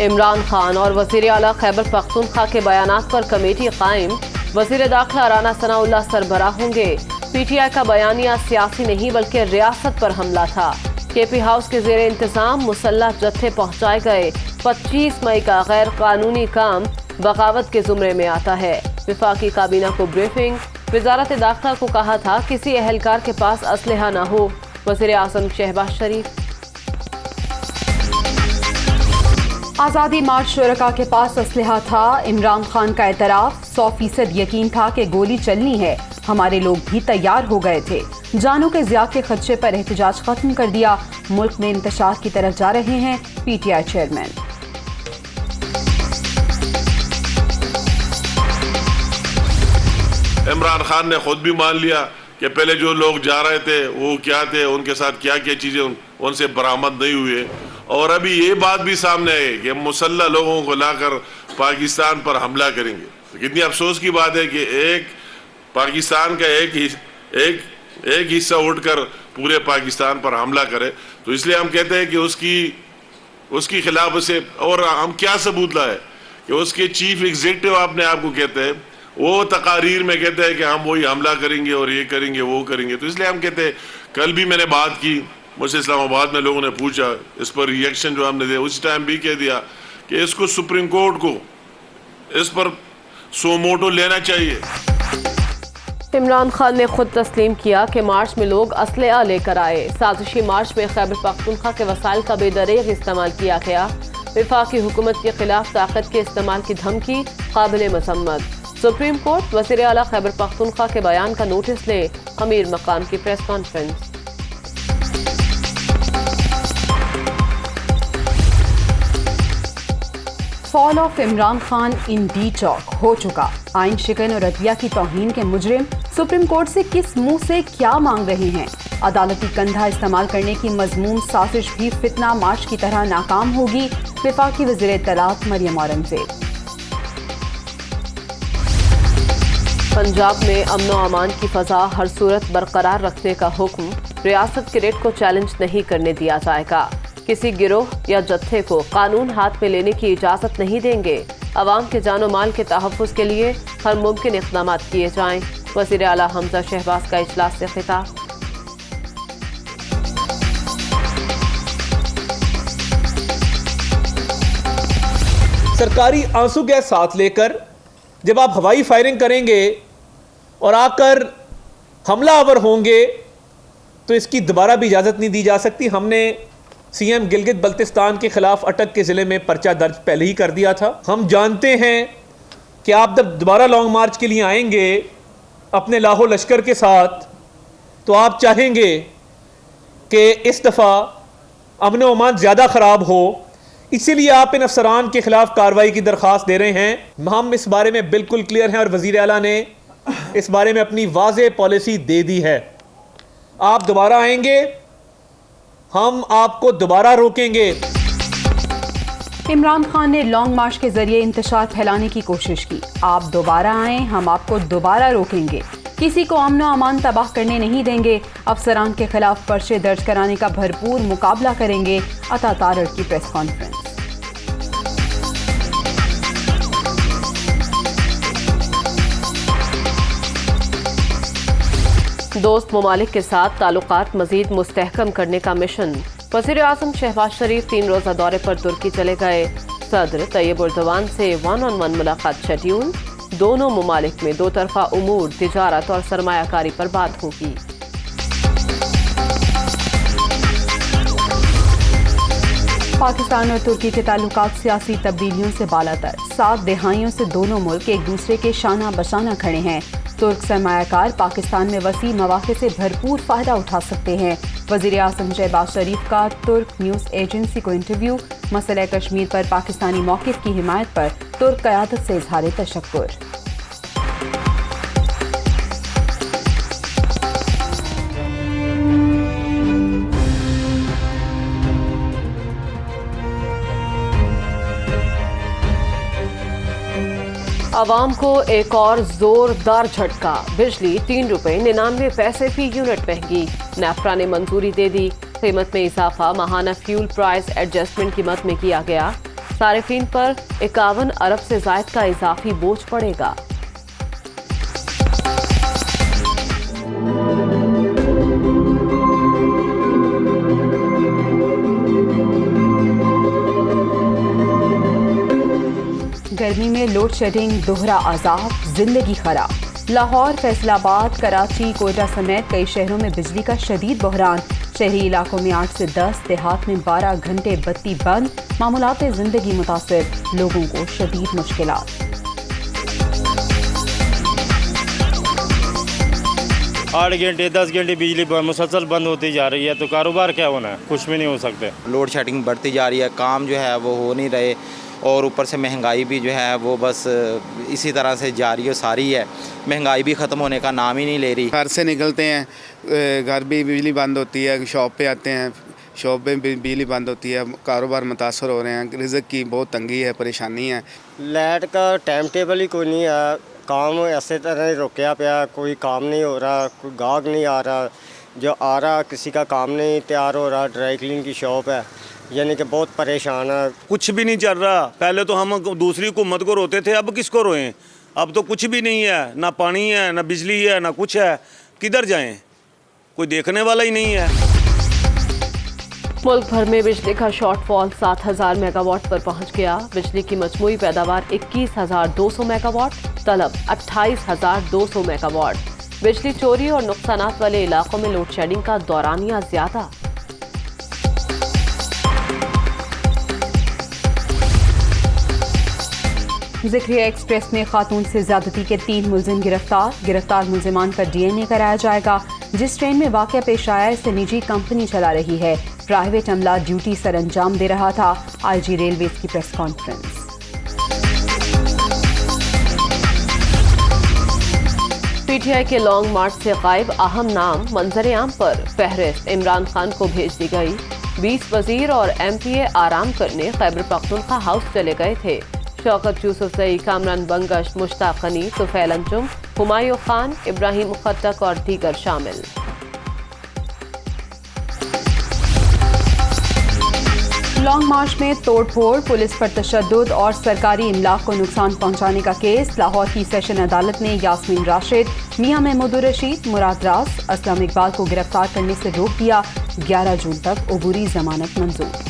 عمران خان اور وزیر اعلیٰ خیبر پختونخوا کے بیانات پر کمیٹی قائم، وزیر داخلہ رانا ثناء اللہ سربراہ ہوں گے۔ پی ٹی آئی کا بیانیہ سیاسی نہیں بلکہ ریاست پر حملہ تھا۔ کے پی ہاؤس کے زیر انتظام مسلح جتھے پہنچائے گئے۔ 25 مئی کا غیر قانونی کام بغاوت کے زمرے میں آتا ہے۔ وفاقی کابینہ کو بریفنگ، وزارت داخلہ کو کہا تھا کسی اہلکار کے پاس اسلحہ نہ ہو۔ وزیر اعظم شہباز شریف۔ آزادی مارچ شرکاء کے پاس اسلحہ تھا، عمران خان کا اعتراف، 100% یقین تھا کہ گولی چلنی ہے، ہمارے لوگ بھی تیار ہو گئے تھے، جانوں کے ضیاع کے خدشے پر احتجاج ختم کر دیا، ملک میں انتشار کی طرف جا رہے ہیں P T I chairman. Imran Khan نے خود بھی مان لیا کہ پہلے جو لوگ جا رہے تھے وہ کیا تھے، ان کے ساتھ کیا کیا چیزیں ان سے برآمد نہیں ہوئے، اور ابھی یہ بات بھی سامنے ہے کہ مسلح لوگوں کو لا کر پاکستان پر حملہ کریں گے۔ کتنی افسوس کی بات ہے کہ ایک پاکستان کا ایک حصہ اٹھ کر پورے پاکستان پر حملہ کرے، تو اس لیے ہم کہتے ہیں کہ اس کی خلاف اسے، اور ہم کیا ثبوت لائے کہ اس کے چیف ایگزیکٹو اپنے آپ کو کہتے ہیں، وہ تقاریر میں کہتے ہیں کہ ہم وہی حملہ کریں گے اور یہ کریں گے وہ کریں گے۔ تو اس لیے ہم کہتے ہیں، کل بھی میں نے بات کی، مجھ سے اسلام آباد میں لوگوں نے پوچھا، اس پر ریئیکشن جو ہم نے دیا، اس ٹائم بھی کہہ دیا کہ اس کو سپریم کورٹ کو اس پر سو موٹو لینا چاہیے۔ عمران خان نے خود تسلیم کیا کہ مارچ میں لوگ اسلحہ لے کر آئے۔ سازشی مارچ میں خیبر پختونخوا کے وسائل کا بے دریغ استعمال کیا گیا۔ وفاقی حکومت کے خلاف طاقت کے استعمال کی دھمکی قابل مذمت۔ سپریم کورٹ وزیر اعلیٰ خیبر پختونخوا کے بیان کا نوٹس لے، امیر مقام کی press conference. Fall of Imran Khan in D چوک ہو چکا، آئین شکن اور عدلیہ کی توہین کے مجرم سپریم کورٹ سے کس منہ سے کیا مانگ رہے ہیں؟ عدالتی کندھا استعمال کرنے کی مذموم سازش بھی فتنہ مارچ کی طرح ناکام ہوگی، وفاقی وزیر اطلاعات مریم اورنگزیب۔ پنجاب میں امن و امان کی فضا ہر صورت برقرار رکھنے کا حکم، ریاست کے ریٹ کو چیلنج نہیں کرنے دیا جائے گا، کسی گروہ یا جتھے کو قانون ہاتھ میں لینے کی اجازت نہیں دیں گے، عوام کے جان و مال کے تحفظ کے لیے ہر ممکن اقدامات کیے جائیں، وزیر اعلیٰ حمزہ شہباز کا اجلاس سے خطاب۔ سرکاری آنسو گیس ساتھ لے کر جب آپ ہوائی فائرنگ کریں گے اور آ کر حملہ آور ہوں گے تو اس کی دوبارہ بھی اجازت نہیں دی جا سکتی۔ ہم نے سی ایم گلگت بلتستان کے خلاف اٹک کے ضلع میں پرچہ درج پہلے ہی کر دیا تھا۔ ہم جانتے ہیں کہ آپ جب دوبارہ لانگ مارچ کے لیے آئیں گے اپنے لاہو لشکر کے ساتھ تو آپ چاہیں گے کہ اس دفعہ امن و امان زیادہ خراب ہو، اسی لیے آپ ان افسران کے خلاف کارروائی کی درخواست دے رہے ہیں۔ ہم اس بارے میں بالکل کلیئر ہیں اور وزیر اعلیٰ نے اس بارے میں اپنی واضح پالیسی دے دی ہے۔ آپ دوبارہ آئیں گے، ہم آپ کو دوبارہ روکیں گے۔ عمران خان نے لانگ مارچ کے ذریعے انتشار پھیلانے کی کوشش کی، آپ دوبارہ آئیں، ہم آپ کو دوبارہ روکیں گے، کسی کو امن و امان تباہ کرنے نہیں دیں گے، افسران کے خلاف پرچے درج کرانے کا بھرپور مقابلہ کریں گے، عطا تارڑ کی پریس کانفرنس۔ دوست ممالک کے ساتھ تعلقات مزید مستحکم کرنے کا مشن، وزیر اعظم شہباز شریف 3 روزہ دورے پر ترکی چلے گئے، صدر طیب اردوان سے 1-on-1 ملاقات شیڈیول، دونوں ممالک میں 2 طرفہ امور، تجارت اور سرمایہ کاری پر بات ہوگی۔ پاکستان اور ترکی کے تعلقات سیاسی تبدیلیوں سے بالاتر، 7 دہائیوں سے دونوں ملک ایک دوسرے کے شانہ بشانہ کھڑے ہیں۔ ترک سرمایہ کار پاکستان میں وسیع مواقع سے بھرپور فائدہ اٹھا سکتے ہیں۔ وزیر اعظم شہباز شریف کا ترک نیوز ایجنسی کو انٹرویو، مسئلہ کشمیر پر پاکستانی موقف کی حمایت پر ترک قیادت سے اظہار تشکر۔ عوام کو ایک اور زوردار جھٹکا، بجلی 3 روپے 99 پیسے فی یونٹ مہنگی، نیفرا نے منظوری دے دی، قیمت میں اضافہ، ماہانہ فیول پرائز ایڈجسٹمنٹ کی مد میں کیا گیا، صارفین پر 51 ارب سے زائد کا اضافی بوجھ پڑے گا۔ گرمی میں لوڈ شیڈنگ، دوہرا عذاب، زندگی خراب۔ لاہور، فیصل آباد، کراچی، کوئٹہ سمیت کئی شہروں میں بجلی کا شدید بحران۔ شہری علاقوں میں 8 سے 10، دیہات میں 12 گھنٹے بتی بند، معمولات زندگی متاثر، لوگوں کو شدید مشکلات۔ 8 گھنٹے 10 گھنٹے بجلی مسلسل بند ہوتی جا رہی ہے تو کاروبار کیا ہونا ہے؟ کچھ بھی نہیں ہو سکتے۔ لوڈ شیڈنگ بڑھتی جا رہی ہے، کام جو ہے وہ ہو نہیں رہے، اور اوپر سے مہنگائی بھی جو ہے وہ بس اسی طرح سے جاری و ساری ہے۔ مہنگائی بھی ختم ہونے کا نام ہی نہیں لے رہی۔ گھر سے نکلتے ہیں، گھر بھی بجلی بند ہوتی ہے، شاپ پہ آتے ہیں، شاپ پہ بھی بجلی بند ہوتی ہے، کاروبار متاثر ہو رہے ہیں، رزق کی بہت تنگی ہے، پریشانی ہے۔ لائٹ کا ٹائم ٹیبل ہی کوئی نہیں ہے، کام ایسے طرح رکیا پیا، کوئی کام نہیں ہو رہا، کوئی گاہک نہیں آ رہا، جو آ رہا کسی کا کام نہیں تیار ہو رہا۔ ڈرائی کلین کی شاپ ہے، یعنی کہ بہت پریشان ہے۔ کچھ بھی نہیں چل رہا۔ پہلے تو ہم دوسری حکومت کو روتے تھے، اب کس کو روئیں؟ اب تو کچھ بھی نہیں ہے، نہ پانی ہے، نہ بجلی ہے، نہ کچھ ہے، کدھر جائیں؟ کوئی دیکھنے والا ہی نہیں ہے۔ ملک بھر میں بجلی کا شارٹ فال 7000 میگا واٹ پر پہنچ گیا۔ بجلی کی مجموعی پیداوار 21200 میگا واٹ، طلب 28200 میگا واٹ۔ بجلی چوری اور نقصانات والے علاقوں میں لوڈ شیڈنگ کا دورانیہ زیادہ۔ ذکریہ ایکسپریس میں خاتون سے زیادتی کے 3 ملزم گرفتار ملزمان کا ڈی این اے کرایا جائے گا۔ جس ٹرین میں واقعہ پیش آیا اسے نجی کمپنی چلا رہی ہے، پرائیویٹ عملہ ڈیوٹی سر انجام دے رہا تھا۔ آئی جی ریلویز کی press conference. P T I کے لانگ مارچ سے غائب اہم نام منظر عام پر فہرست عمران خان کو بھیج دی گئی۔ 20 وزیر اور ایم پی اے آرام کرنے خیبر پختونخوا ہاؤس چلے گئے تھے۔ شوکت یوسفزئی، کامران بنگش، مشتاق غنی، طفیل انجم، ہمایوں خان، ابراہیم خٹک اور دیگر شامل۔ لانگ مارچ میں توڑ پھوڑ، پولیس پر تشدد اور سرکاری املاک کو نقصان پہنچانے کا کیس۔ لاہور کی سیشن عدالت نے یاسمین راشد، میاں محمود الرشید، مراد راز، اسلم اقبال کو گرفتار کرنے سے روک دیا۔ 11 جون تک عبوری ضمانت منظور۔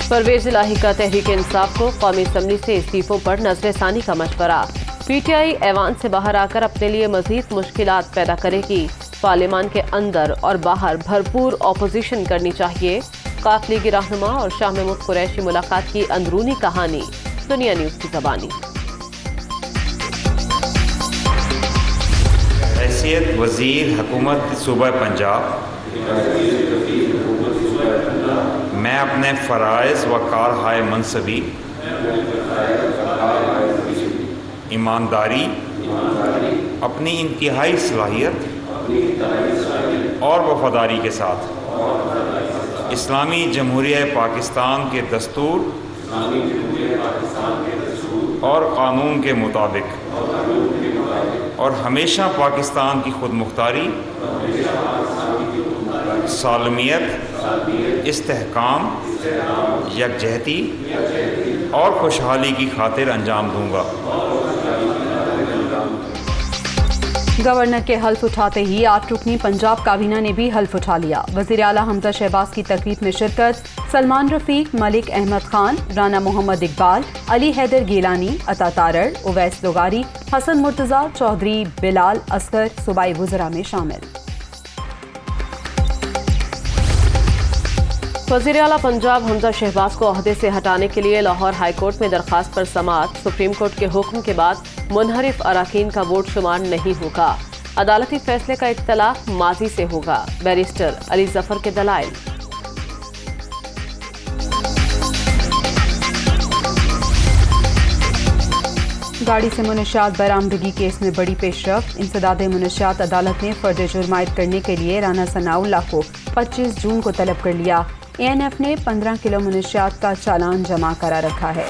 پرویز الہی کا تحریک انصاف کو قومی اسمبلی سے استعفوں پر نظر ثانی کا مشورہ۔ پی ٹی آئی ایوان سے باہر آ کر اپنے لیے مزید مشکلات پیدا کرے گی۔ پارلیمان کے اندر اور باہر بھرپور اپوزیشن کرنی چاہیے۔ قاف لیگی رہنما اور شاہ محمود قریشی ملاقات کی اندرونی کہانی۔ دنیا نیوز کی زبانی۔ حیثیت وزیر حکومت صوبہ پنجاب میں اپنے فرائض و کارہائے منصبی ایمانداری، اپنی انتہائی صلاحیت اور وفاداری کے ساتھ اسلامی جمہوریہ پاکستان کے دستور اور قانون کے مطابق اور ہمیشہ پاکستان کی خود مختاری، سالمیت، استحکام، یکجہتی اور خوشحالی کی خاطر انجام دوں گا۔ گورنر کے حلف اٹھاتے ہی 8 رکنی پنجاب کابینہ نے بھی حلف اٹھا لیا۔ وزیر اعلیٰ حمزہ شہباز کی تقریب میں شرکت۔ سلمان رفیق، ملک احمد خان، رانا محمد اقبال، علی حیدر گیلانی، عطا تارڑ، اویس لغاری، حسن مرتضیٰ، چودھری بلال اصغر صوبائی وزراء میں شامل۔ وزیر اعلیٰ پنجاب حمزہ شہباز کو عہدے سے ہٹانے کے لیے لاہور ہائی کورٹ میں درخواست پر سماعت۔ سپریم کورٹ کے حکم کے بعد منحرف اراکین کا ووٹ شمار نہیں ہوگا۔ عدالتی فیصلے کا اطلاق ماضی سے ہوگا۔ بیرسٹر علی ظفر کے دلائل۔ گاڑی سے منشیات برآمدگی کیس میں بڑی پیش رفت۔ انسداد منشیات عدالت نے فرد جرم عائد کرنے کے لیے رانا ثناء اللہ کو 25 جون کو طلب کر لیا۔ اے این ایف نے 15 کلو منشیات کا چالان جمع کرا رکھا ہے۔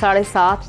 7.5